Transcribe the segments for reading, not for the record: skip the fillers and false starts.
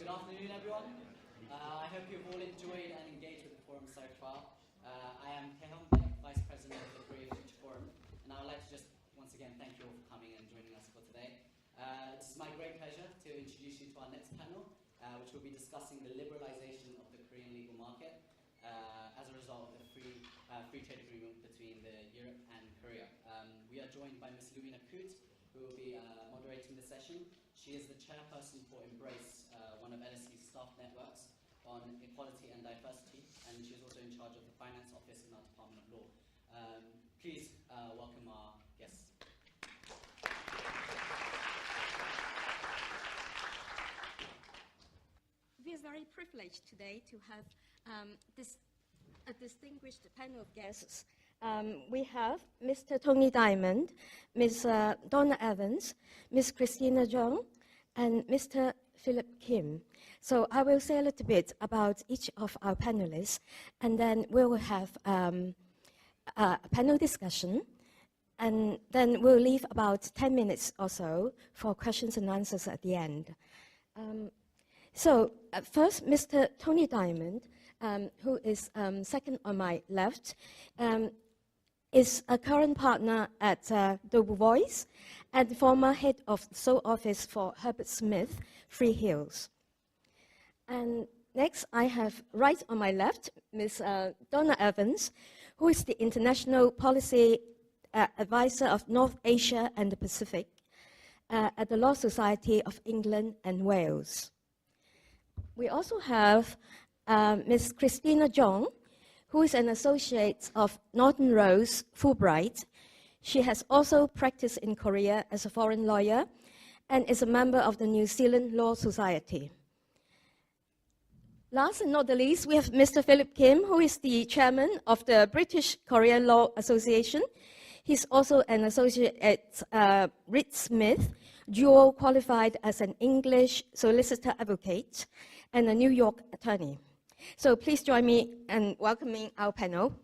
Good afternoon, everyone. I hope you've all enjoyed and engaged with the forum so far. I am Jeong, Vice President of the Korea Future Forum, and I would like to just once again thank you all for coming and joining us for today. This is my great pleasure to introduce you to our next panel, which will be discussing the liberalization of the Korean legal market as a result of the free trade agreement between Europe and Korea. We are joined by Ms. Louina Koot, who will be moderating the session. She is the chairperson for Embrace, one of LSE's staff networks on equality and diversity, and she is also in charge of the finance office in our Department of Law. Please welcome our guests. We are very privileged today to have a distinguished panel of guests. We have Mr. Tony Dymond, Ms. Donna Evans, Ms. Christina Jeong, and Mr. Phillip Kim. So I will say a little bit about each of our panelists, and then we will have a panel discussion, and then we'll leave about 10 minutes or so for questions and answers at the end. First, Mr. Tony Dymond, who is second on my left, is a current partner at The Voice and former head of the Seoul office for Herbert Smith, Freehill. And next, I have right on my left, Ms. Donna Evans, who is the international policy advisor of North Asia and the Pacific at the Law Society of England and Wales. We also have Ms. Christina Jeong, who is an associate of Norton Rose Fulbright. She has also practiced in Korea as a foreign lawyer and is a member of the New Zealand Law Society. Last and not the least, we have Mr. Phillip Kim, who is the chairman of the British Korean Law Association. He's also an associate at Reed Smith, dual qualified as an English solicitor advocate and a New York attorney. So please join me in welcoming our panel.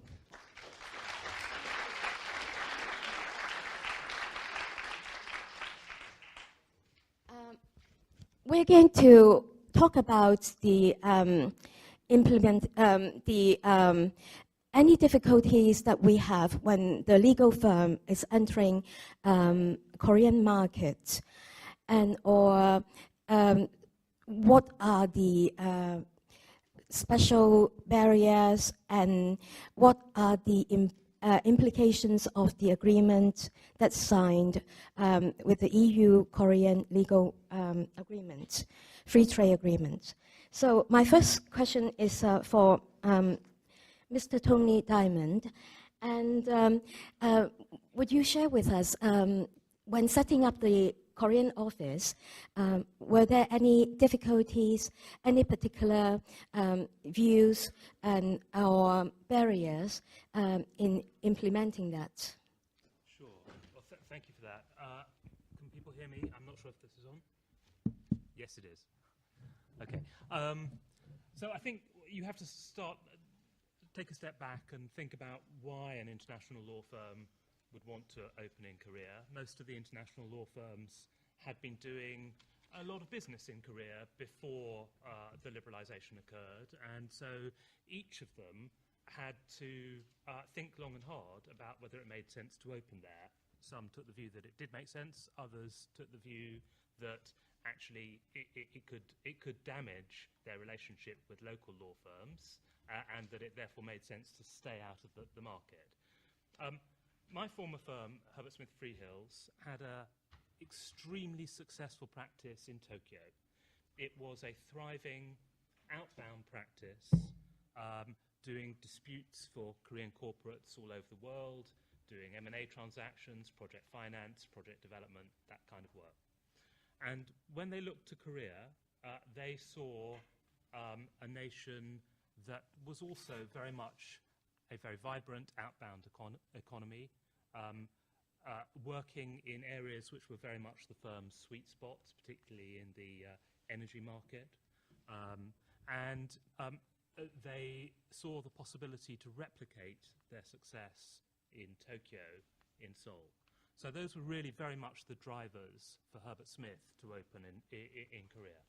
We're going to talk about the any difficulties that we have when the legal firm is entering Korean market, and or what are the special barriers and what are the implications of the agreement that's signed with the EU-Korean legal agreement, free trade agreement. So my first question is for Mr. Tony Dymond, and would you share with us, when setting up the Korean office, were there any difficulties, any particular views or barriers in implementing that? Sure. Well, thank you for that. Can people hear me? I'm not sure if this is on. Yes, it is. Okay. So I think you have to take a step back and think about why an international law firm would want to open in Korea. Most of the international law firms had been doing a lot of business in Korea before the liberalization occurred, and so each of them had to think long and hard about whether it made sense to open there. Some took the view that it did make sense, others took the view that actually it could damage their relationship with local law firms, and that it therefore made sense to stay out of the market. My former firm, Herbert Smith Freehills, had an extremely successful practice in Tokyo. It was a thriving outbound practice, doing disputes for Korean corporates all over the world, doing M&A transactions, project finance, project development, that kind of work. And when they looked to Korea, they saw a nation that was also very much a very vibrant outbound economy, working in areas which were very much the firm's sweet spots, particularly in the energy market. They saw the possibility to replicate their success in Tokyo, in Seoul. So those were really very much the drivers for Herbert Smith to open in Korea.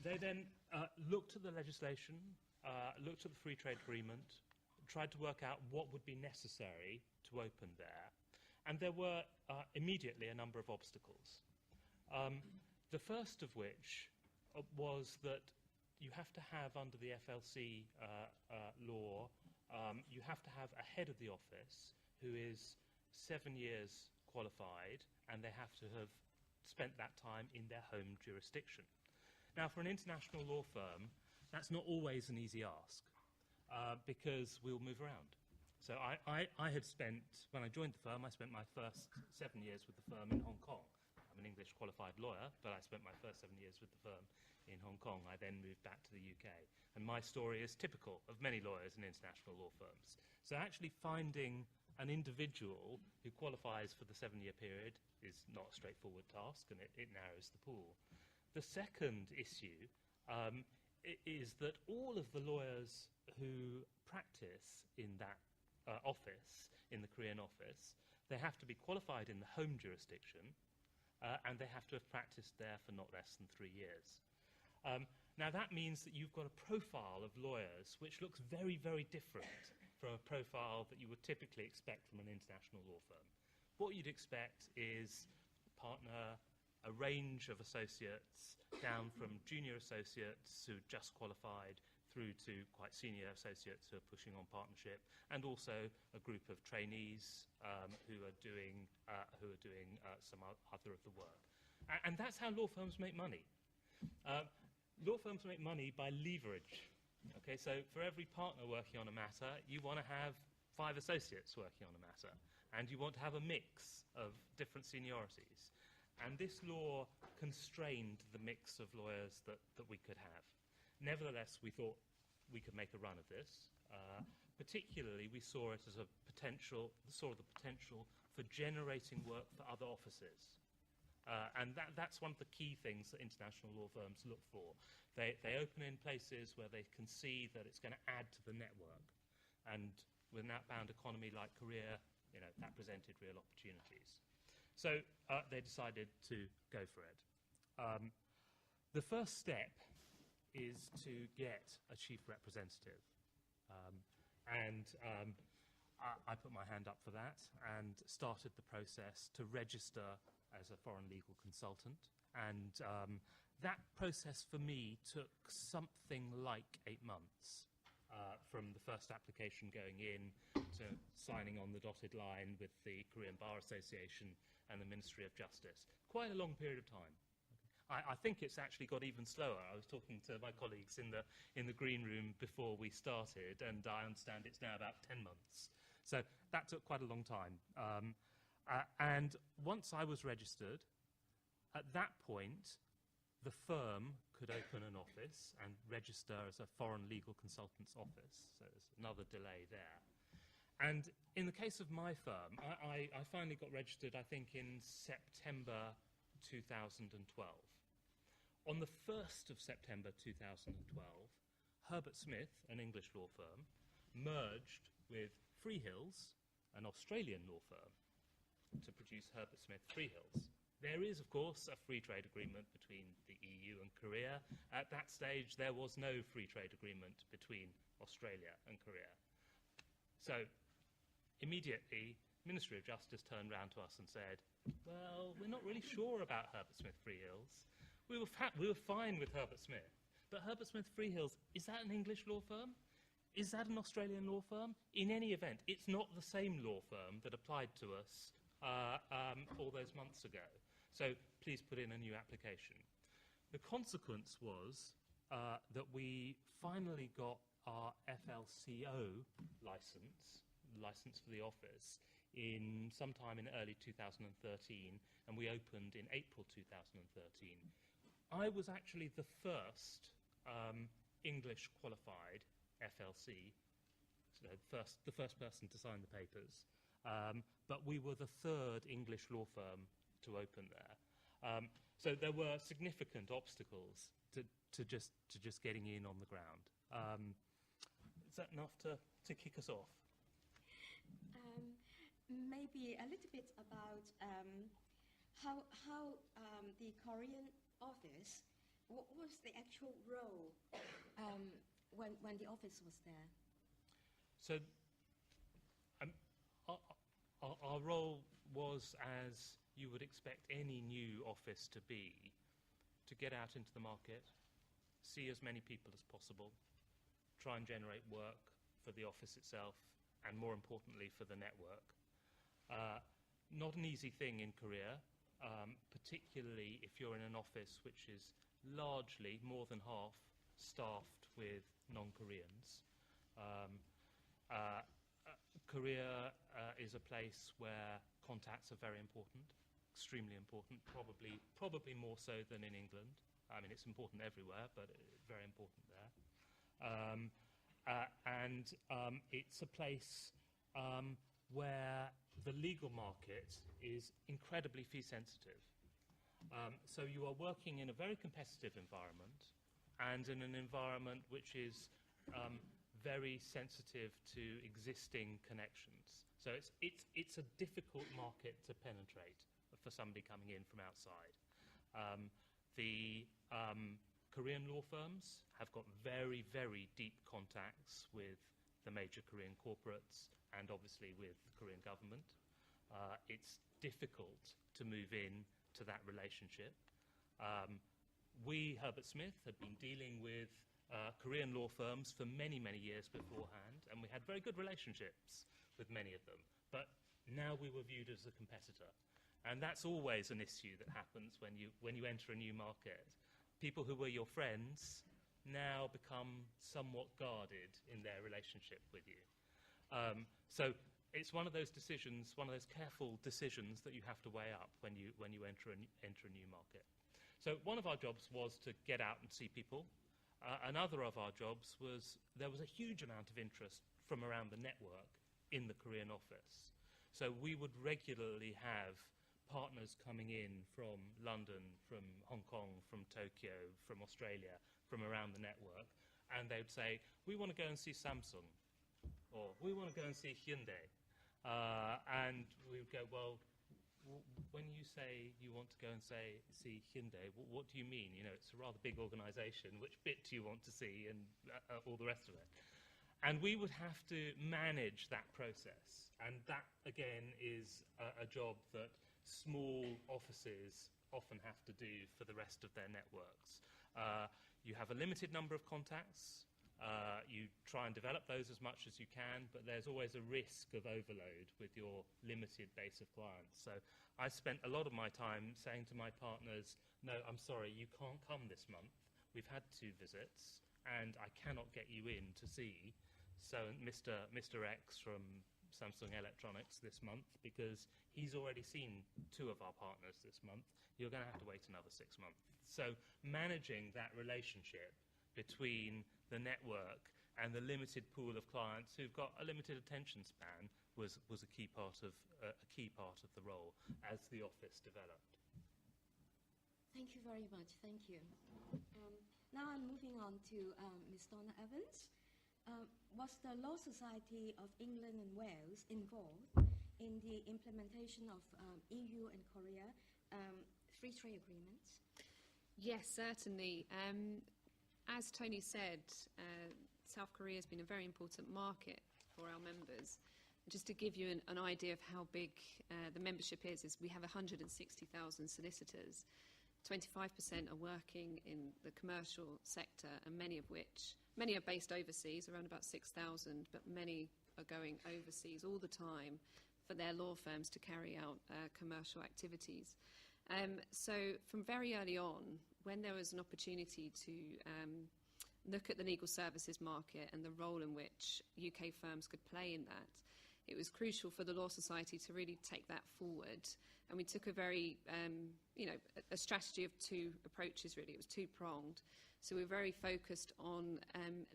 They then looked at the legislation, looked at the free trade agreement, tried to work out what would be necessary to open there. And there were immediately a number of obstacles. The first of which was that you have to have, under the FLC law, you have to have a head of the office who is 7 years qualified, and they have to have spent that time in their home jurisdiction. Now, for an international law firm, that's not always an easy ask, because we'll move around. So I had spent, when I joined the firm, I spent my first 7 years with the firm in Hong Kong. I'm an English qualified lawyer, but I spent my first 7 years with the firm in Hong Kong. I then moved back to the UK. And my story is typical of many lawyers in international law firms. So actually finding an individual who qualifies for the 7-year period is not a straightforward task, and it narrows the pool. The second issue is that all of the lawyers who practice in that office, in the Korean office, they have to be qualified in the home jurisdiction, and they have to have practiced there for not less than 3 years. Now that means that you've got a profile of lawyers which looks very, very different from a profile that you would typically expect from an international law firm. What you'd expect is a partner, a range of associates, down from junior associates who just qualified through to quite senior associates who are pushing on partnership, and also a group of trainees who are doing some other of the work. And that's how law firms make money. Law firms make money by leverage. Okay, so for every partner working on a matter, you want to have 5 associates working on a matter, and you want to have a mix of different seniorities. And this law constrained the mix of lawyers that we could have. Nevertheless, we thought we could make a run of this. Particularly, we saw it as a potential, saw the potential for generating work for other offices. And that's one of the key things that international law firms look for. They open in places where they can see that it's going to add to the network. And with an outbound economy like Korea, that presented real opportunities. So they decided to go for it. The first step is to get a chief representative. I put my hand up for that and started the process to register as a foreign legal consultant. And that process for me took something like 8 months. From the first application going in to signing on the dotted line with the Korean Bar Association and the Ministry of Justice. Quite a long period of time. I think it's actually got even slower. I was talking to my colleagues in the green room before we started, and I understand it's now about 10 months. So that took quite a long time. And once I was registered, at that point, the firm could open an office and register as a foreign legal consultant's office. So there's another delay there. And in the case of my firm, I finally got registered, I think, in September 2012. On the 1st of September 2012, Herbert Smith, an English law firm, merged with Freehill's, an Australian law firm, to produce Herbert Smith Freehills. There is, of course, a free trade agreement between the EU and Korea. At that stage, there was no free trade agreement between Australia and Korea. So, immediately, Ministry of Justice turned around to us and said, well, we're not really sure about Herbert Smith Freehills. We were fine with Herbert Smith. But Herbert Smith Freehills, is that an English law firm? Is that an Australian law firm? In any event, it's not the same law firm that applied to us all those months ago. So please put in a new application. The consequence was that we finally got our FLCO license for the office, in sometime in early 2013, and we opened in April 2013. I was actually the first English qualified FLC, so the first person to sign the papers, but we were the 3rd English law firm to open there. So there were significant obstacles to just getting in on the ground. Is that enough to kick us off? Maybe a little bit about how the Korean office, what was the actual role when the office was there? So our role was, as you would expect any new office to be, to get out into the market, see as many people as possible, try and generate work for the office itself, and more importantly for the network. Not an easy thing in Korea, particularly if you're in an office which is largely, more than half, staffed with non-Koreans. Korea is a place where contacts are very important, extremely important, probably more so than in England. I mean, it's important everywhere, but very important there. It's a place where the legal market is incredibly fee sensitive. So you are working in a very competitive environment and in an environment which is very sensitive to existing connections. So it's a difficult market to penetrate for somebody coming in from outside. The Korean law firms have got very, very deep contacts with the major Korean corporates and obviously with the Korean government. It's difficult to move in to that relationship. We, Herbert Smith, had been dealing with Korean law firms for many, many years beforehand, and we had very good relationships with many of them. But now we were viewed as a competitor. And that's always an issue that happens when you enter a new market. People who were your friends now become somewhat guarded in their relationship with you. So it's one of those decisions, one of those careful decisions that you have to weigh up when you enter a new market. So one of our jobs was to get out and see people. Another of our jobs was, there was a huge amount of interest from around the network in the Korean office. So we would regularly have partners coming in from London, from Hong Kong, from Tokyo, from Australia, from around the network, and they would say, we want to go and see Samsung, or we want to go and see Hyundai. And we would go, well, when you say you want to go and see Hyundai, what do you mean? You know, it's a rather big organisation. Which bit do you want to see, and all the rest of it? And we would have to manage that process. And that, again, is a job that small offices often have to do for the rest of their networks. You have a limited number of contacts. You try and develop those as much as you can, but there's always a risk of overload with your limited base of clients. So I spent a lot of my time saying to my partners, no, I'm sorry, you can't come this month. We've had 2 visits, and I cannot get you in to see Mr. X from Samsung Electronics this month, because he's already seen 2 of our partners this month. You're going to have to wait another 6 months. So managing that relationship between the network and the limited pool of clients who've got a limited attention span was a key part of the role as the office developed. Thank you very much. Thank you. Now I'm moving on to Ms. Donna Evans. Was the Law Society of England and Wales involved in the implementation of EU and Korea free trade agreements? Yes, certainly. As Tony said, South Korea has been a very important market for our members. Just to give you an idea of how big the membership is we have 160,000 solicitors. 25% are working in the commercial sector, and many are based overseas, around about 6,000, but many are going overseas all the time for their law firms to carry out commercial activities. So from very early on, when there was an opportunity to look at the legal services market and the role in which UK firms could play in that, it was crucial for the Law Society to really take that forward. And we took a very, a strategy of 2 approaches, really. It was 2-pronged. So we were very focused on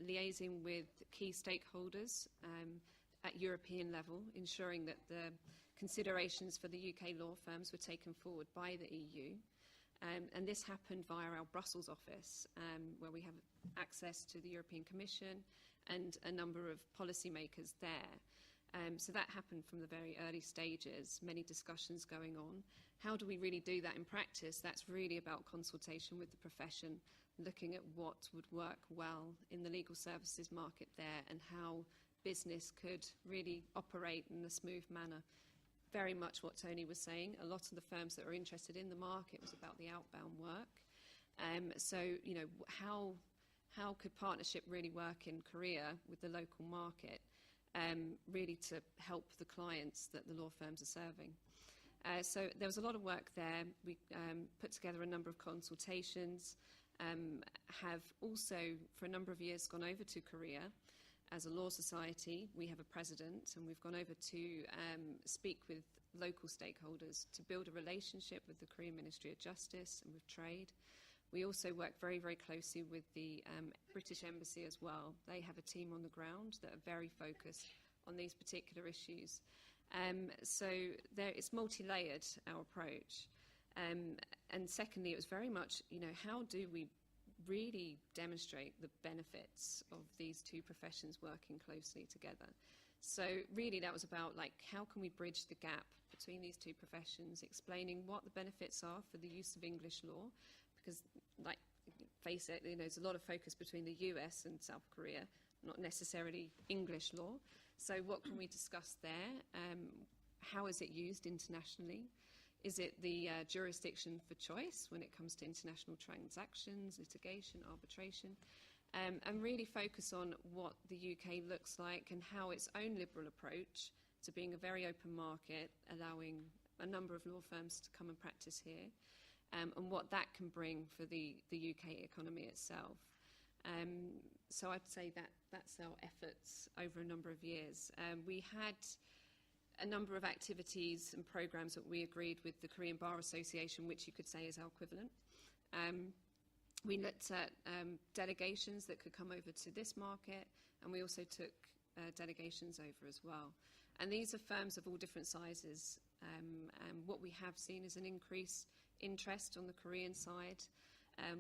liaising with key stakeholders at European level, ensuring that the considerations for the UK law firms were taken forward by the EU. And this happened via our Brussels office, where we have access to the European Commission and a number of policymakers there. So that happened from the very early stages, many discussions going on. How do we really do that in practice? That's really about consultation with the profession, looking at what would work well in the legal services market there and how business could really operate in a smooth manner. Very much what Tony was saying. A lot of the firms that are interested in the market was about the outbound work. So, you know, how could partnership really work in Korea with the local market, really to help the clients that the law firms are serving? So there was a lot of work there. We put together a number of consultations, have also for a number of years gone over to Korea as a law society. We have a president, and we've gone over to speak with local stakeholders to build a relationship with the Korean Ministry of Justice and with trade. We also work very, very closely with the British Embassy as well. They have a team on the ground that are very focused on these particular issues. So it's multi-layered, our approach. And secondly, it was very much, you know, how do we really demonstrate the benefits of these two professions working closely together? So really that was about, like, how can we bridge the gap between these two professions, explaining what the benefits are for the use of English law, because, like, face it, you know, there's a lot of focus between the US and South Korea, not necessarily English law. So what can we discuss there? How is it used internationally? Is it the jurisdiction for choice when it comes to international transactions, litigation, arbitration? And really focus on what the UK looks like and how its own liberal approach to being a very open market, allowing a number of law firms to come and practice here, and what that can bring for the UK economy itself. So I'd say that that's our efforts over a number of years. We had a number of activities and programs that we agreed with the Korean Bar Association, which you could say is our equivalent. We looked at delegations that could come over to this market, and we also took delegations over as well. And these are firms of all different sizes. And what we have seen is an increased interest on the Korean side.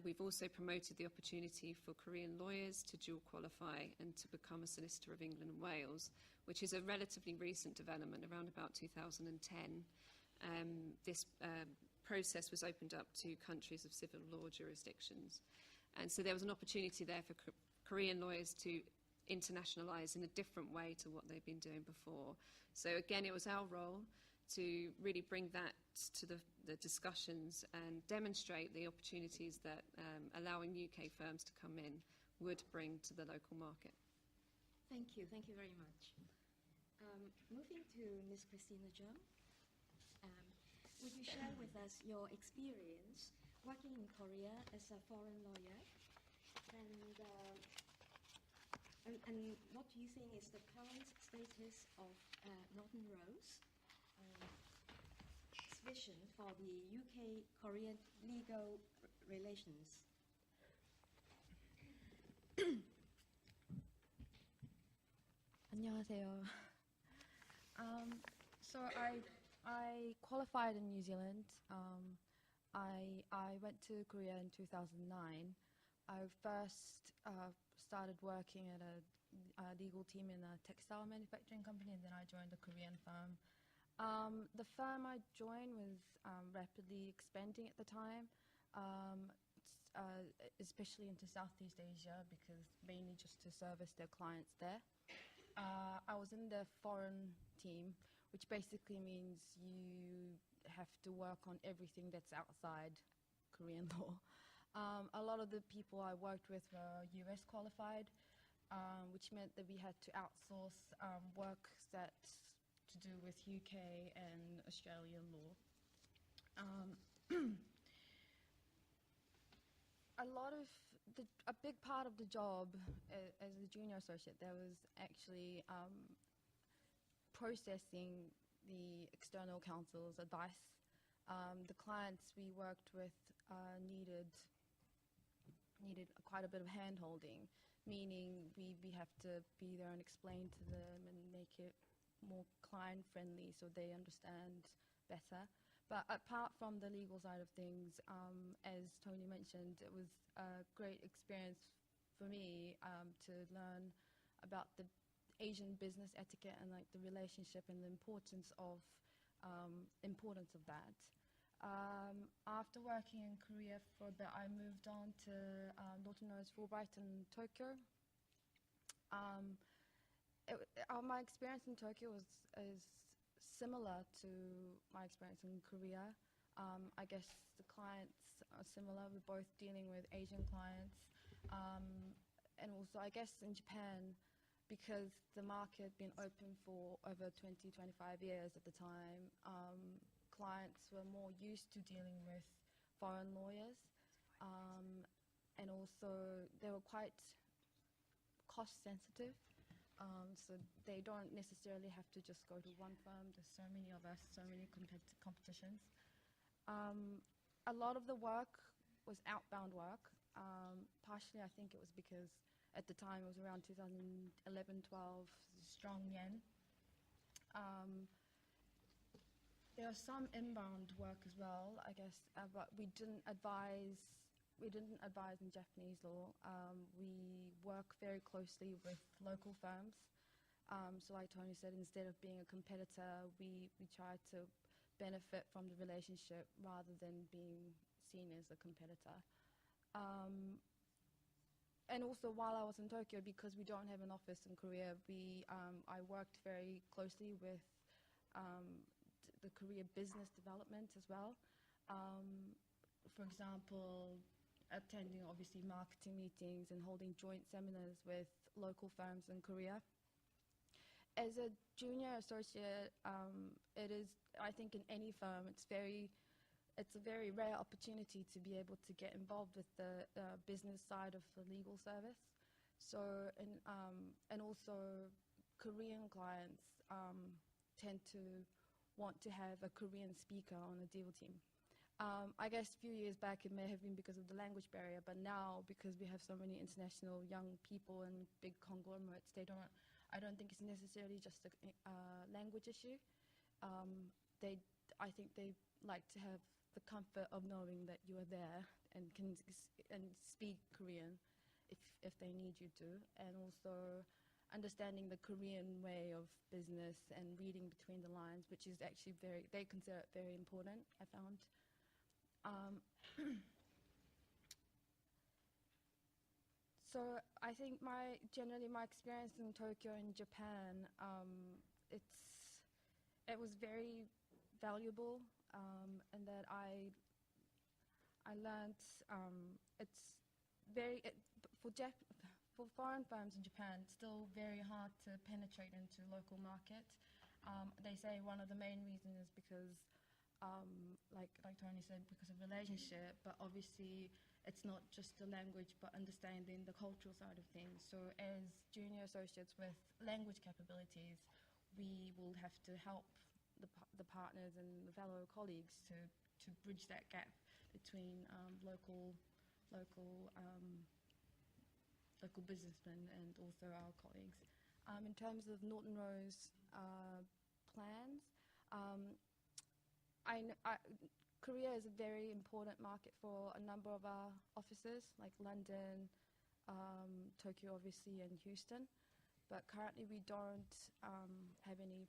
We've also promoted the opportunity for Korean lawyers to dual qualify and to become a solicitor of England and Wales, which is a relatively recent development, around about 2010. This process was opened up to countries of civil law jurisdictions. And so there was an opportunity there for Korean lawyers to internationalise in a different way to what they've been doing before. So again, it was our role to really bring that to the discussions and demonstrate the opportunities that allowing UK firms to come in would bring to the local market. Thank you very much. Moving to Ms. Christina Jeong, would you share with us your experience working in Korea as a foreign lawyer, and what do you think is the current status of Norton Rose? Vision for the UK-Korean legal relations. 안녕하세요. So I qualified in New Zealand. I went to Korea in 2009. I first started working at a legal team in a textile manufacturing company, and then I joined a Korean firm. The firm I joined was rapidly expanding at the time, especially into Southeast Asia, because mainly just to service their clients there. I was in the foreign team, which basically means you have to work on everything that's outside Korean law. A lot of the people I worked with were US qualified, which meant that we had to outsource work that's to do with UK and Australian law. A big part of the job as a junior associate, there was actually processing the external counsel's advice. The clients we worked with needed quite a bit of hand-holding, meaning we have to be there and explain to them and make it more client-friendly so they understand better. But apart from the legal side of things, as Tony mentioned, it was a great experience for me to learn about the Asian business etiquette and like the relationship and the importance of that. After working in Korea for a bit, I moved on to Norton Fulbright in Tokyo. My experience in Tokyo is similar to my experience in Korea. I guess the clients are similar. We're both dealing with Asian clients. And also, I guess in Japan, because the market had been open for over 20, 25 years at the time, clients were more used to dealing with foreign lawyers. And also, they were quite cost sensitive. So they don't necessarily have to just go to one firm. There's so many of us, so many competitions. A lot of the work was outbound work. Partially, I think it was because at the time it was around 2011, 12, strong yen. There was some inbound work as well, I guess, but we didn't advise in Japanese law. We work very closely with local firms. So like Tony said, instead of being a competitor, we try to benefit from the relationship rather than being seen as a competitor. And also while I was in Tokyo, because we don't have an office in Korea, I worked very closely with the Korea business development as well. For example, attending obviously marketing meetings and holding joint seminars with local firms in Korea. As a junior associate, it is, I think in any firm, it's a very rare opportunity to be able to get involved with the business side of the legal service. So, and also Korean clients tend to want to have a Korean speaker on a deal team. I guess a few years back it may have been because of the language barrier, but now because we have so many international young people and big conglomerates, I don't think it's necessarily just a language issue. I think they like to have the comfort of knowing that you are there and can speak Korean if they need you to, and also understanding the Korean way of business and reading between the lines, which is actually they consider it very important, I found. So I think generally my experience in Tokyo and Japan, it was very valuable, and that I learned for foreign firms in Japan, it's still very hard to penetrate into local market. They say one of the main reasons is because like Tony said, because of relationship, but obviously it's not just the language, but understanding the cultural side of things. So as junior associates with language capabilities, we will have to help the partners and the fellow colleagues to bridge that gap between local businessmen and also our colleagues. In terms of Norton Rose plans, Korea is a very important market for a number of our offices, like London, Tokyo obviously, and Houston. But currently we don't have any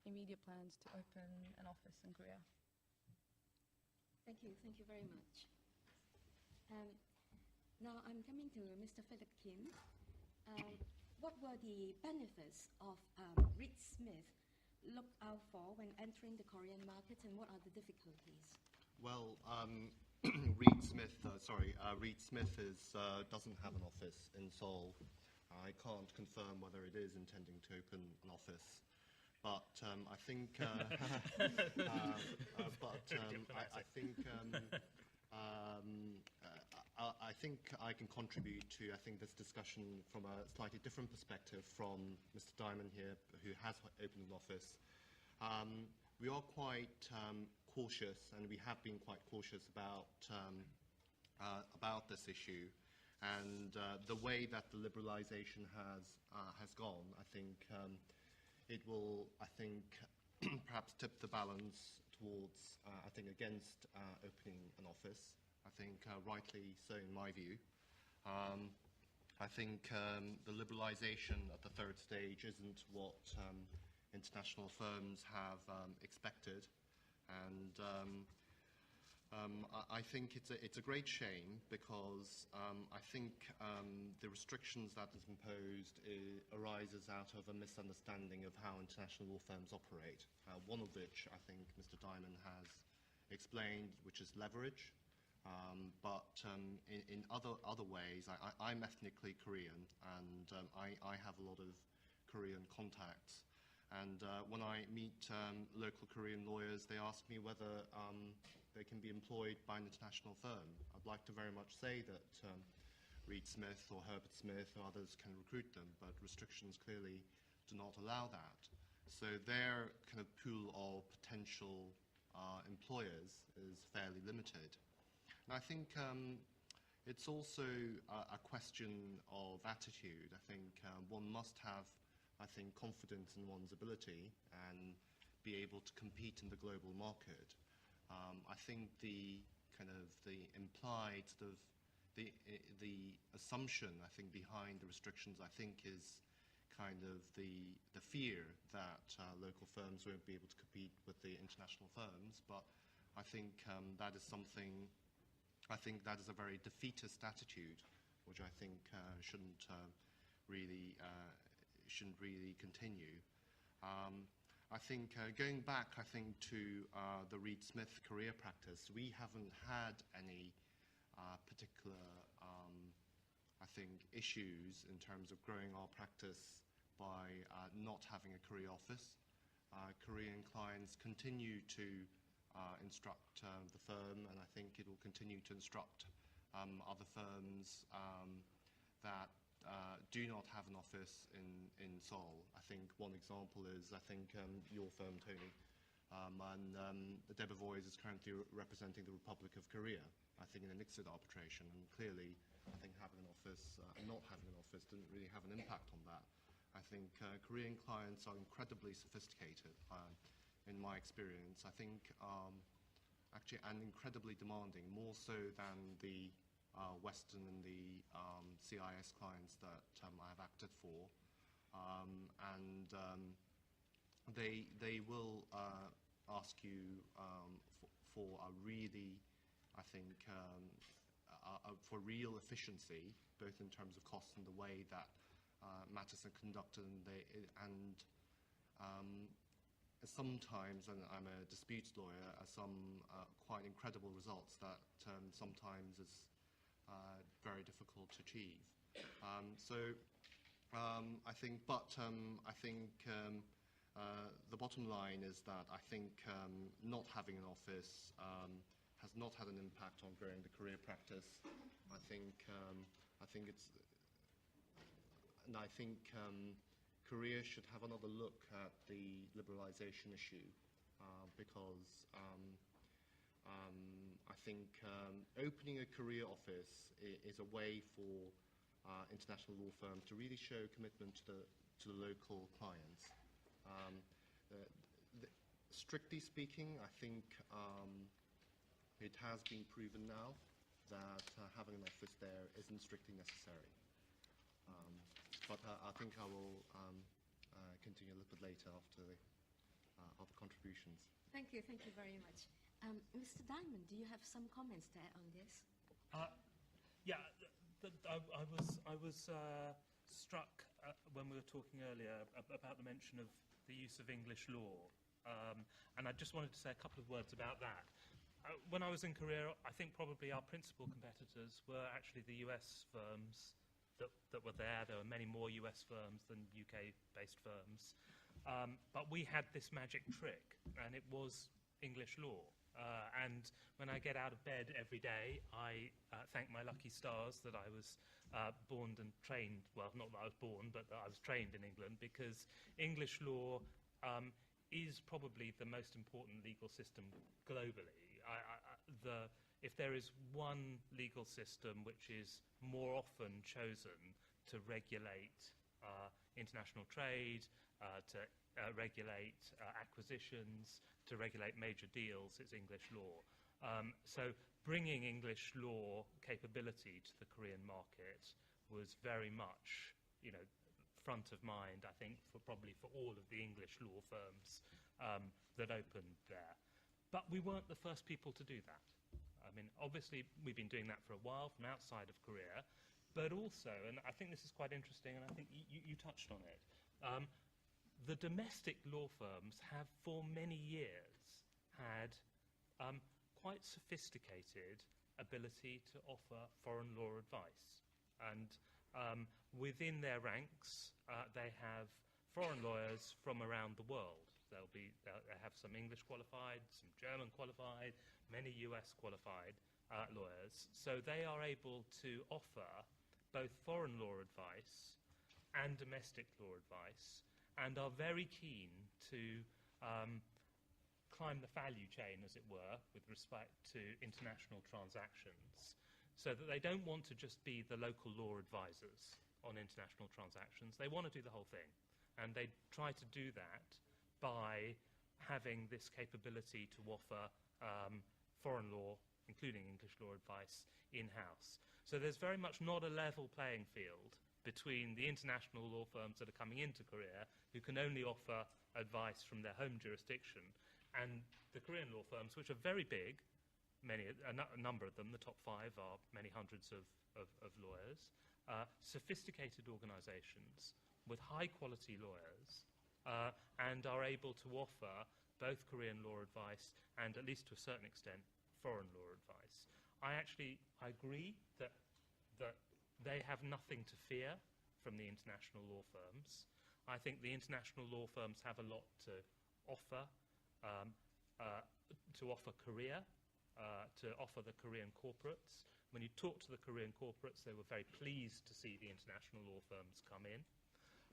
immediate plans to open an office in Korea. Thank you very much. Now I'm coming to Mr. Phillip Kim. What were the benefits of Reed Smith look out for when entering the Korean market, and what are the difficulties? Well, Reed Smith doesn't have an office in Seoul. I can't confirm whether it is intending to open an office, but I think I think I can contribute to this discussion from a slightly different perspective from Mr. Dymond here, who has opened an office. We are quite cautious, and we have been quite cautious about this issue, and the way that the liberalisation has gone. I think it will, perhaps tip the balance towards, against opening an office. I think rightly so in my view. I think the liberalisation at the third stage isn't what international firms have expected, and I think it's a great shame because I think the restrictions that is imposed arises out of a misunderstanding of how international law firms operate. One of which I think Mr. Dymond has explained, which is leverage. But in other ways, I'm ethnically Korean, and I have a lot of Korean contacts. And when I meet local Korean lawyers, they ask me whether they can be employed by an international firm. I'd like to very much say that Reed Smith or Herbert Smith or others can recruit them, but restrictions clearly do not allow that. So their kind of pool of potential employers is fairly limited. And I think it's also a question of attitude. I think one must have, confidence in one's ability and be able to compete in the global market. I think the implied sort of the assumption behind the restrictions is kind of the fear that local firms won't be able to compete with the international firms. But I think that is something. I think that is a very defeatist attitude, which I think shouldn't really continue. I think going back, to the Reed Smith career practice, we haven't had any particular, issues in terms of growing our practice by not having a career office. Korean clients continue to instruct the firm, and I think it will continue to instruct other firms that do not have an office in Seoul. I think one example is your firm, Tony, and Debevoise is currently representing the Republic of Korea, in an ICSID arbitration, and clearly having an office and not having an office didn't really have an impact on that. I think Korean clients are incredibly sophisticated. In my experience, actually, and incredibly demanding, more so than the Western and the CIS clients that I've acted for, and they will ask you for a really, for real efficiency, both in terms of cost and the way that matters are conducted, and sometimes, and I'm a disputes lawyer, some quite incredible results that sometimes is very difficult to achieve. The bottom line is that not having an office has not had an impact on growing the career practice. Korea should have another look at the liberalisation issue, because opening a career office is a way for international law firms to really show commitment to the local clients. Strictly speaking, it has been proven now that having an office there isn't strictly necessary. But I will continue a little bit later after the other contributions. Thank you very much. Mr. Dymond, do you have some comments there on this? Yeah, I was struck when we were talking earlier about the mention of the use of English law, and I just wanted to say a couple of words about that. When I was in Korea, I think probably our principal competitors were actually the US firms that were there. There were many more US firms than UK-based firms. But we had this magic trick, and it was English law. And when I get out of bed every day, I thank my lucky stars that I was born and trained, well, not that I was born, but that I was trained in England, because English law is probably the most important legal system globally. If there is one legal system which is more often chosen to regulate international trade, to regulate acquisitions, to regulate major deals, it's English law. So bringing English law capability to the Korean market was very much, front of mind, I think, probably for all of the English law firms that opened there. But we weren't the first people to do that. I mean, obviously, we've been doing that for a while from outside of Korea, but also, and I think this is quite interesting, and I think you touched on it, the domestic law firms have for many years had quite sophisticated ability to offer foreign law advice. And within their ranks, they have foreign lawyers from around the world. They have some English qualified, some German qualified, many US qualified lawyers. So they are able to offer both foreign law advice and domestic law advice, and are very keen to climb the value chain, as it were, with respect to international transactions, so that they don't want to just be the local law advisors on international transactions. They want to do the whole thing, and they try to do that by having this capability to offer foreign law, including English law advice, in-house. So there's very much not a level playing field between the international law firms that are coming into Korea, who can only offer advice from their home jurisdiction, and the Korean law firms, which are very big, a number of them, the top 5 are many hundreds of lawyers, sophisticated organizations with high-quality lawyers, and are able to offer both Korean law advice and, at least to a certain extent, foreign law advice. I agree that they have nothing to fear from the international law firms. I think the international law firms have a lot to offer Korea, to offer the Korean corporates. When you talk to the Korean corporates, they were very pleased to see the international law firms come in.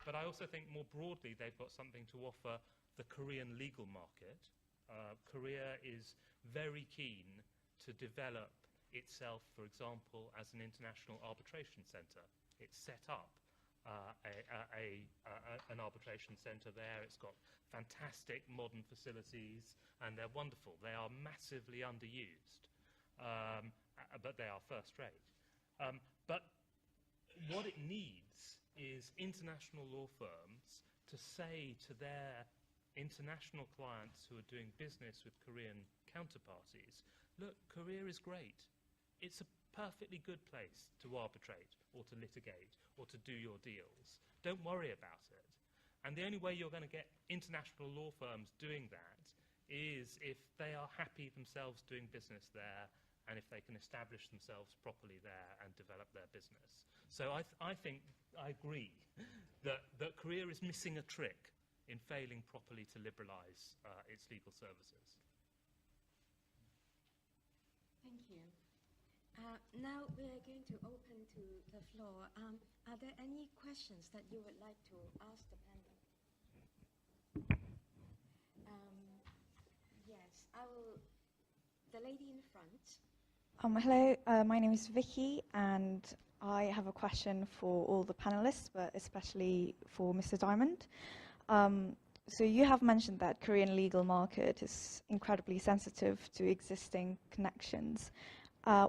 But I also think more broadly they've got something to offer the Korean legal market. Korea is very keen to develop itself, for example, as an international arbitration center. It's set up an arbitration center there. It's got fantastic modern facilities, and they're wonderful. They are massively underused, but they are first rate. But what it needs is international law firms to say to their international clients who are doing business with Korean counterparties, look, Korea is great. It's a perfectly good place to arbitrate or to litigate or to do your deals. Don't worry about it. And the only way you're going to get international law firms doing that is if they are happy themselves doing business there, and if they can establish themselves properly there and develop their business. So I think I agree that Korea is missing a trick in failing properly to liberalize its legal services. Thank you. Now we are going to open to the floor. Are there any questions that you would like to ask the panel? Yes, the lady in front. Hello, my name is Vicky, and I have a question for all the panelists, but especially for Mr. Dymond. So you have mentioned that Korean legal market is incredibly sensitive to existing connections.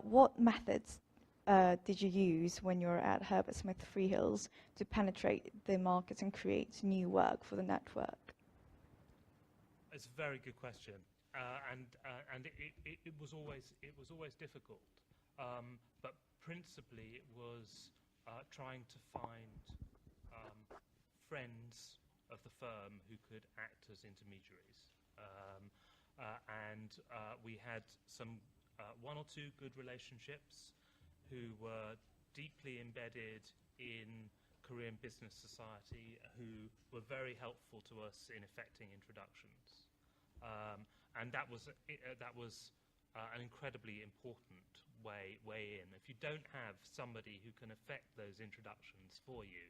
What methods did you use when you were at Herbert Smith Freehills to penetrate the market and create new work for the network? It's a very good question, and it was always difficult. But principally, it was trying to find friends of the firm who could act as intermediaries, and we had some. 1 or 2 good relationships who were deeply embedded in Korean business society, who were very helpful to us in effecting introductions. And that was an incredibly important way in. If you don't have somebody who can effect those introductions for you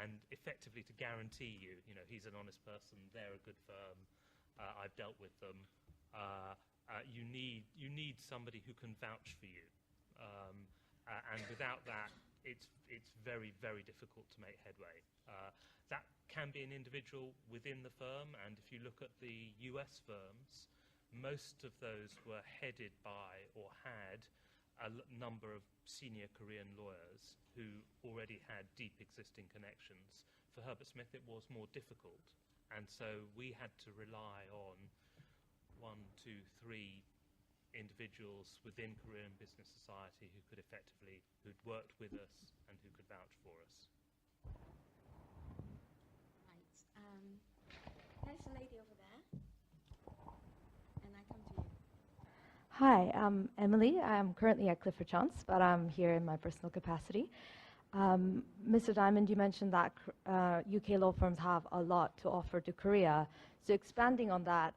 and effectively to guarantee you, he's an honest person, they're a good firm, I've dealt with them, you need somebody who can vouch for you, and without that, it's very, very difficult to make headway. That can be an individual within the firm, and if you look at the US firms, most of those were headed by or had number of senior Korean lawyers who already had deep existing connections. For Herbert Smith, it was more difficult, and so we had to rely on 1, 2, 3 individuals within Korean business society who'd worked with us and who could vouch for us. Right. There's a lady over there, and I come to you. Hi, I'm Emily. I'm currently at Clifford Chance, but I'm here in my personal capacity. Mr. Dymond, you mentioned that UK law firms have a lot to offer to Korea. So expanding on that,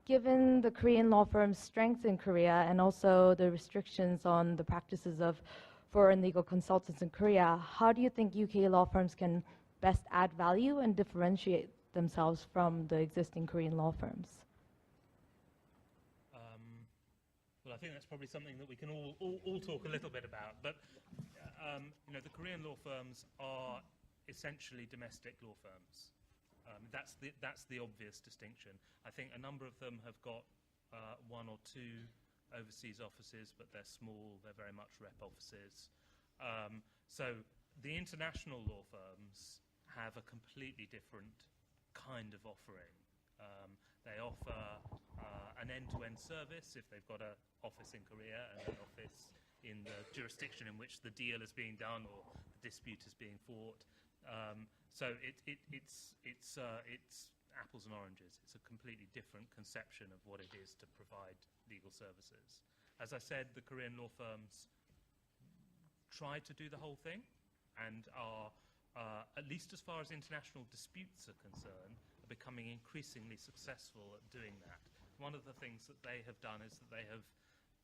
given the Korean law firms' strength in Korea and also the restrictions on the practices of foreign legal consultants in Korea, how do you think UK law firms can best add value and differentiate themselves from the existing Korean law firms? Well, I think that's probably something that we can all talk a little bit about. But the Korean law firms are essentially domestic law firms. That's the obvious distinction. I think a number of them have got 1 or 2 overseas offices, but they're small. They're very much rep offices. So the international law firms have a completely different kind of offering. They offer an end-to-end service if they've got an office in Korea and an office in the jurisdiction in which the deal is being done or the dispute is being fought. So it's apples and oranges. It's a completely different conception of what it is to provide legal services. As I said, the Korean law firms try to do the whole thing and are, at least as far as international disputes are concerned, becoming increasingly successful at doing that. One of the things that they have done is that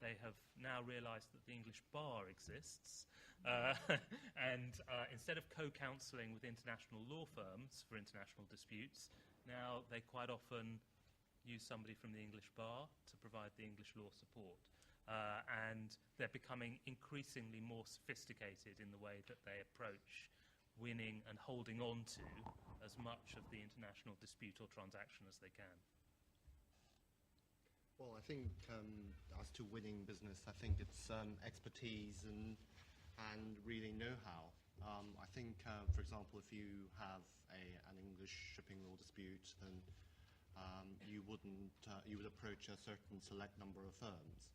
they have now realised that the English bar exists, and instead of co-counselling with international law firms for international disputes, now they quite often use somebody from the English bar to provide the English law support. And they're becoming increasingly more sophisticated in the way that they approach winning and holding on to as much of the international dispute or transaction as they can. Well, I think as to winning business, I think it's expertise and really know-how. I think, for example, if you have an English shipping law dispute, then you would approach a certain select number of firms.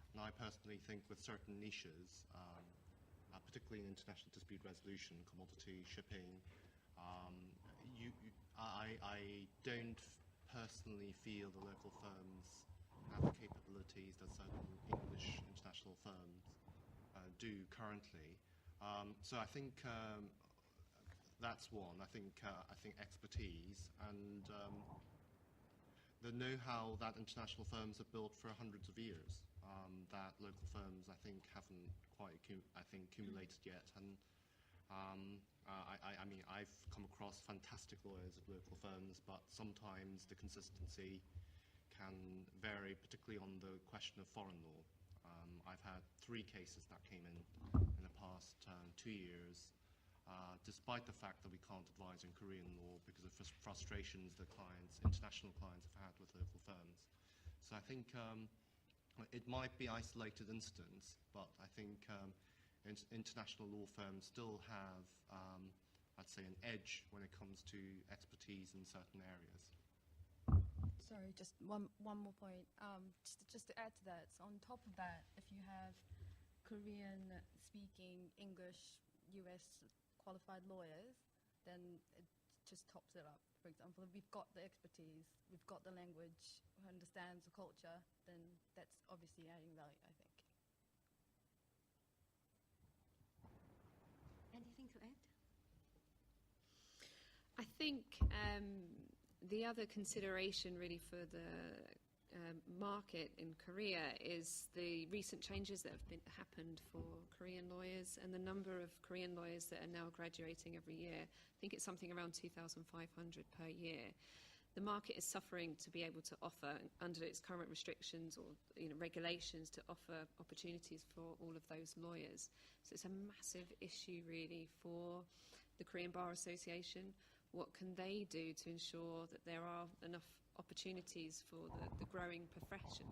And I personally think with certain niches, particularly in international dispute resolution, commodity shipping, I don't personally feel the local firms have the capabilities that certain English international firms do currently. So I think that's one. I think expertise and the know-how that international firms have built for hundreds of years that local firms I think haven't quite accumulated yet. And I mean, I've come across fantastic lawyers at local firms, but sometimes the consistency can vary, particularly on the question of foreign law. I've had 3 cases that came in the past 2 years, despite the fact that we can't advise in Korean law because of frustrations that international clients have had with local firms. So I think it might be isolated instance, but I think international law firms still have, I'd say, an edge when it comes to expertise in certain areas. Sorry, just one more point. Just to add to that, so on top of that, if you have Korean-speaking English US qualified lawyers, then it just tops it up. For example, if we've got the expertise, we've got the language, who understands the culture, then that's obviously adding value, I think. Anything to add? I think the other consideration really for the market in Korea is the recent changes that have happened for Korean lawyers and the number of Korean lawyers that are now graduating every year. I think it's something around 2,500 per year. The market is suffering to be able to offer, under its current restrictions or regulations, to offer opportunities for all of those lawyers. So it's a massive issue really for the Korean Bar Association. What can they do to ensure that there are enough opportunities for the growing profession?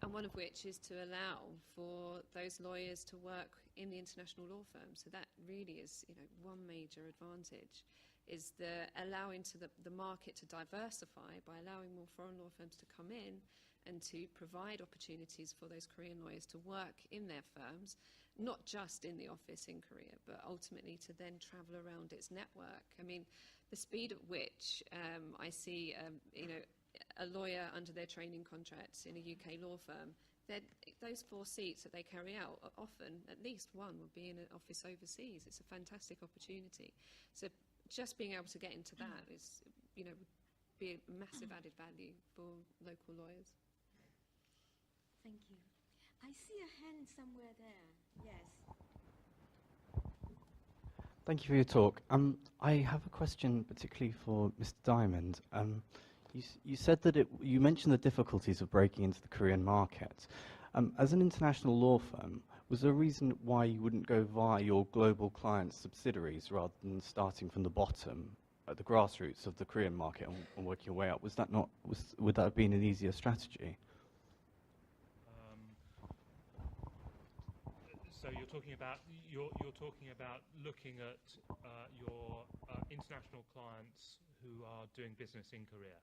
and one of which is to allow for those lawyers to work in the international law firm. So that really is, one major advantage, is the allowing to the market to diversify by allowing more foreign law firms to come in and to provide opportunities for those Korean lawyers to work in their firms, not just in the office in Korea, but ultimately to then travel around its network. I mean, the speed at which I see, a lawyer under their training contracts in a UK law firm, those 4 seats that they carry out, often at least one would be in an office overseas. It's a fantastic opportunity. So just being able to get into that is, would be a massive added value for local lawyers. Thank you. I see a hand somewhere there. Yes. Thank you for your talk. I have a question particularly for Mr. Dymond. You said that you mentioned the difficulties of breaking into the Korean market. As an international law firm, was there a reason why you wouldn't go via your global client subsidiaries rather than starting from the bottom at the grassroots of the Korean market and working your way up? Would that have been an easier strategy? So you're talking about looking at your international clients who are doing business in Korea,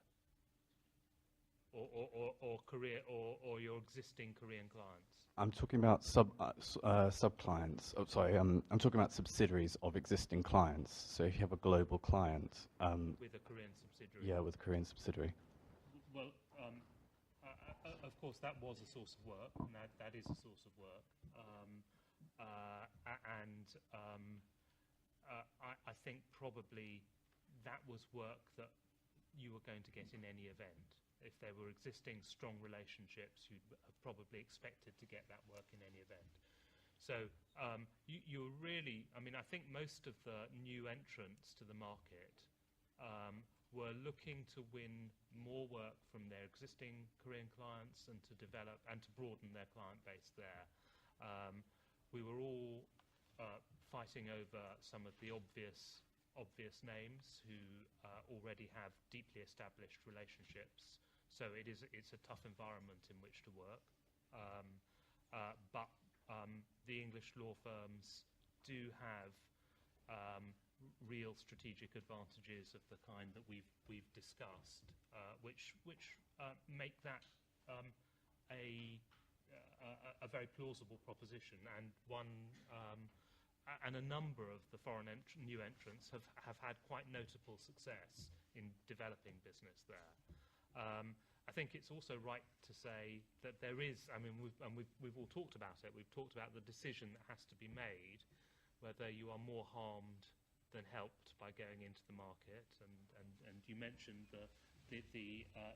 or Korea, or your existing Korean clients. I'm talking about sub-clients. Oh, sorry, I'm talking about subsidiaries of existing clients. So if you have a global client With a Korean subsidiary. Yeah, with a Korean subsidiary. Well, of course, that was a source of work, and that is a source of work. I think probably that was work that you were going to get in any event. If there were existing strong relationships, you'd have probably expected to get that work in any event. So you really, I think most of the new entrants to the market were looking to win more work from their existing Korean clients and to develop and to broaden their client base there. We were all fighting over some of the obvious names who already have deeply established relationships. So it's a tough environment in which to work. But the English law firms do have real strategic advantages of the kind that we've discussed, which make that a very plausible proposition, and one and a number of the new entrants have had quite notable success in developing business there. I think it's also right to say that there is, we've all talked about it. We've talked about the decision that has to be made, whether you are more harmed than helped by going into the market. And you mentioned the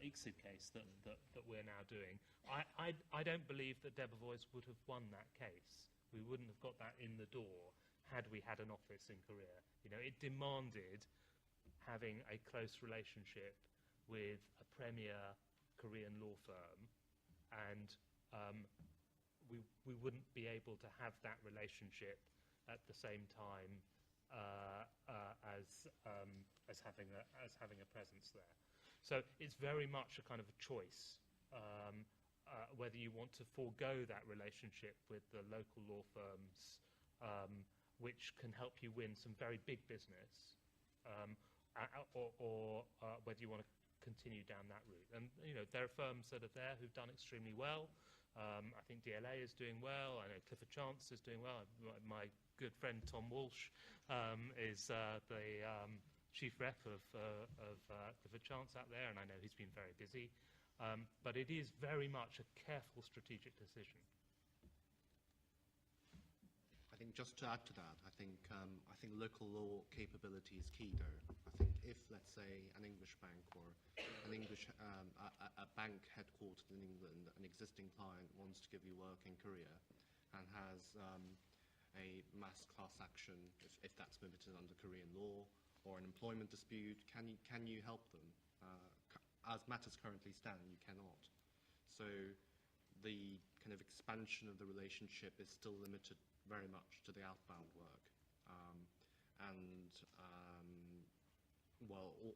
ICSID case that we're now doing. I don't believe that Debevoise would have won that case. We wouldn't have got that in the door had we had an office in Korea. It demanded having a close relationship with a premier Korean law firm, and we wouldn't be able to have that relationship at the same time as having a presence there. So it's very much a kind of a choice, whether you want to forego that relationship with the local law firms, which can help you win some very big business, or whether you want to continue down that route. And there are firms that are there who've done extremely well. I think DLA is doing well. I know Clifford Chance is doing well. My good friend Tom Walsh is the chief rep of Clifford Chance out there, and I know he's been very busy. But it is very much a careful strategic decision. I think just to add to that, I think local law capability is key, though. I think if, let's say, an English bank or an English a bank headquartered in England, an existing client wants to give you work in Korea and has a mass class action, if that's permitted under Korean law, or an employment dispute, can you help them? As matters currently stand, you cannot. So the kind of expansion of the relationship is still limited very much to the outbound work,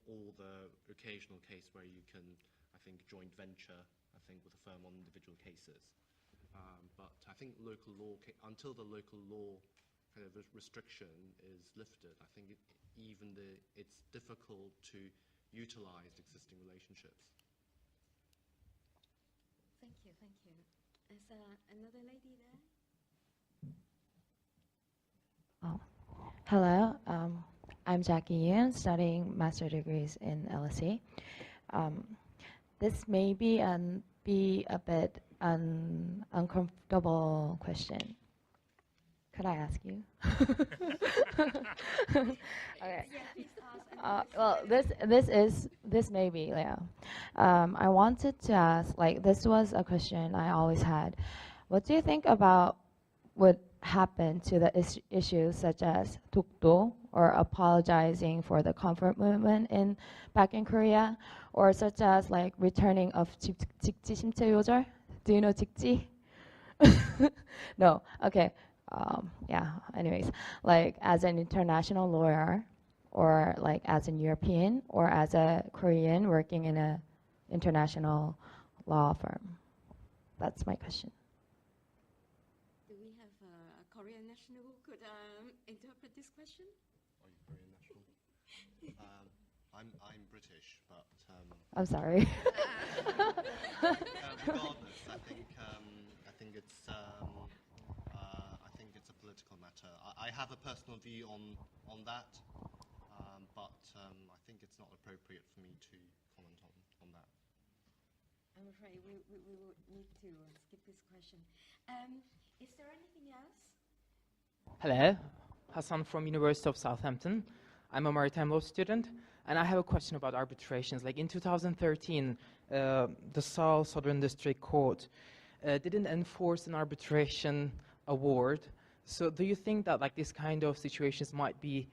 all the occasional case where you can, I think, joint venture I think, with a firm on individual cases. But I think local law, until the local law kind of restriction is lifted, I think it's difficult to utilize existing relationships. Thank you, thank you. Is another lady there? Oh. Hello, I'm Jackie Yun, studying master degrees in LSE. This may be a bit uncomfortable question. Could I ask you? Okay. Well, this may be, yeah. I wanted to ask, like, this was a question I always had. What do you think about what happened to the issues such as tukdo, or apologizing for the comfort movement back in Korea, or such as like returning of 직지 심체 요절? Do you know 직지? No. Okay. Yeah. Anyways, like as an international lawyer, or like as an European, or as a Korean working in an international law firm. That's my question. Do we have a Korean national who could interpret this question? Are you Korean national? I'm British, but I'm sorry. regardless, I think it's a political matter. I have a personal view on that, but I think it's not appropriate for me to comment on that. I'm afraid we will need to skip this question. Is there anything else? Hello, Hassan from University of Southampton. I'm a maritime law student, and I have a question about arbitrations. Like in 2013, the Seoul Southern District Court didn't enforce an arbitration award. So do you think that like this kind of situations might be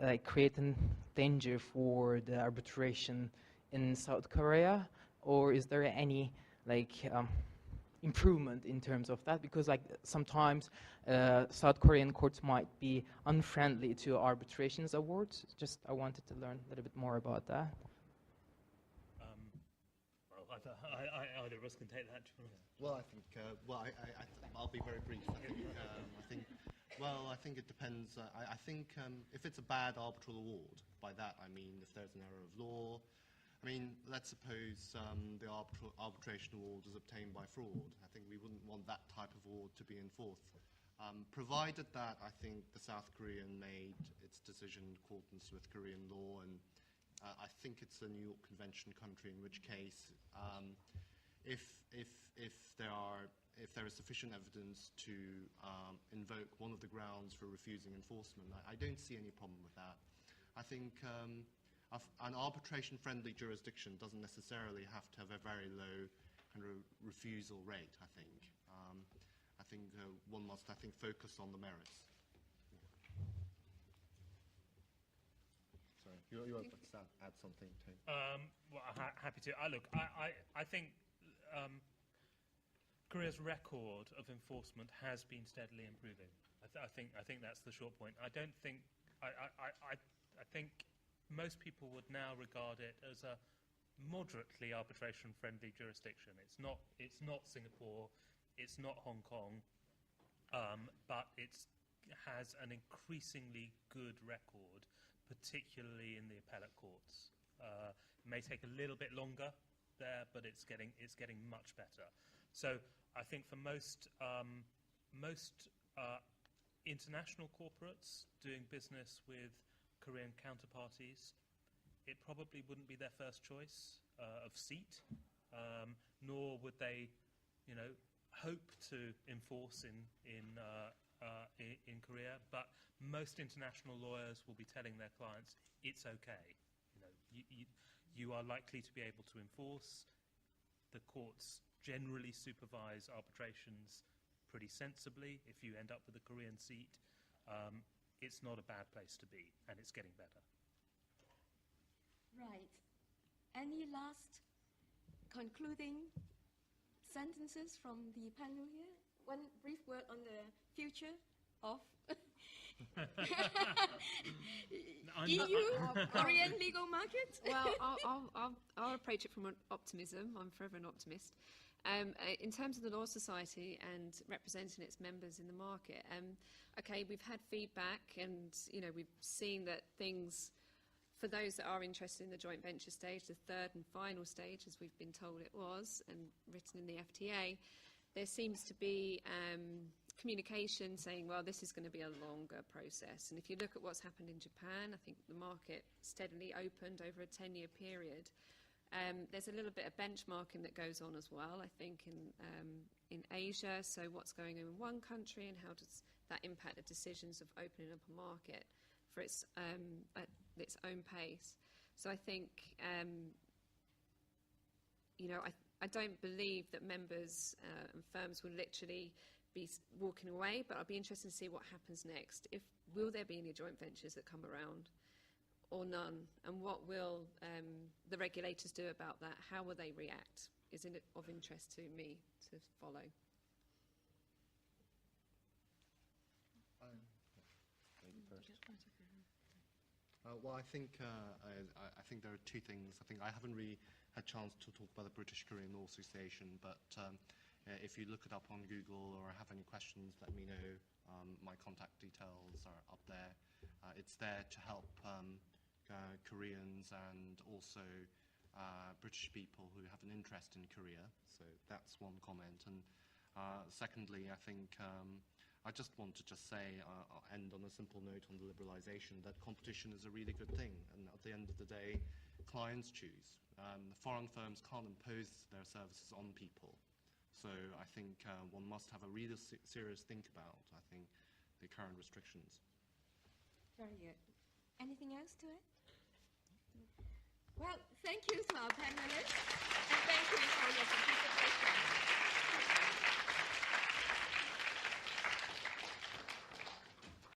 like creating danger for the arbitration in South Korea, or is there any like improvement in terms of that? Because like sometimes South Korean courts might be unfriendly to arbitrations awards. Just I wanted to learn a little bit more about that. Well, either of us can take that. Well, I think. I'll be very brief. I think it depends. I think if it's a bad arbitral award, by that I mean if there's an error of law. I mean, let's suppose the arbitration award is obtained by fraud. I think we wouldn't want that type of award to be enforced. Provided that I think the South Korean made its decision in accordance with Korean law, and I think it's a New York Convention country, in which case, if there is sufficient evidence to invoke one of the grounds for refusing enforcement, I don't see any problem with that. I think an arbitration-friendly jurisdiction doesn't necessarily have to have a very low kind of refusal rate, I think. One must, focus on the merits. Sorry, you want to add something, Tony? Well, happy to. Look, I think Korea's record of enforcement has been steadily improving. I think that's the short point. I think most people would now regard it as a moderately arbitration-friendly jurisdiction. It's not Singapore, it's not Hong Kong, but it has an increasingly good record, particularly in the appellate courts. It may take a little bit longer there, but it's getting much better. So I think for most international corporates doing business with Korean counterparties, it probably wouldn't be their first choice of seat, nor would they, hope to enforce in Korea. But most international lawyers will be telling their clients it's okay. You are likely to be able to enforce. The courts generally supervise arbitrations pretty sensibly. If you end up with a Korean seat, it's not a bad place to be, and it's getting better. Right. Any last concluding sentences from the panel here? One brief word on the future of EU, Korean legal market? Well, I'll approach it from an optimism. I'm forever an optimist. In terms of the Law Society and representing its members in the market, okay, we've had feedback, and we've seen that things, for those that are interested in the joint venture stage, the third and final stage, as we've been told it was, and written in the FTA, there seems to be communication saying, well, this is going to be a longer process. And if you look at what's happened in Japan, I think the market steadily opened over a 10-year period. There's a little bit of benchmarking that goes on as well, I think, in Asia. So what's going on in one country, and how does that impact the decisions of opening up a market for its at its own pace? So I think, I don't believe that members and firms will literally be walking away, but I'll be interested to see what happens next. Will there be any joint ventures that come around, or none? And what will the regulators do about that? How will they react? Is it of interest to me to follow? Well, I think there are two things. I think I haven't really had a chance to talk about the British Korean Law Association, but if you look it up on Google or have any questions, let me know. My contact details are up there. It's there to help Koreans and also British people who have an interest in Korea. So that's one comment. And secondly, I think I just want to say, I'll end on a simple note on the liberalisation, that competition is a really good thing. And at the end of the day, clients choose. The foreign firms can't impose their services on people. So I think one must have a really serious think about, I think, the current restrictions. Very good. Anything else to it? Well, thank you to our panelists, and thank you for your support.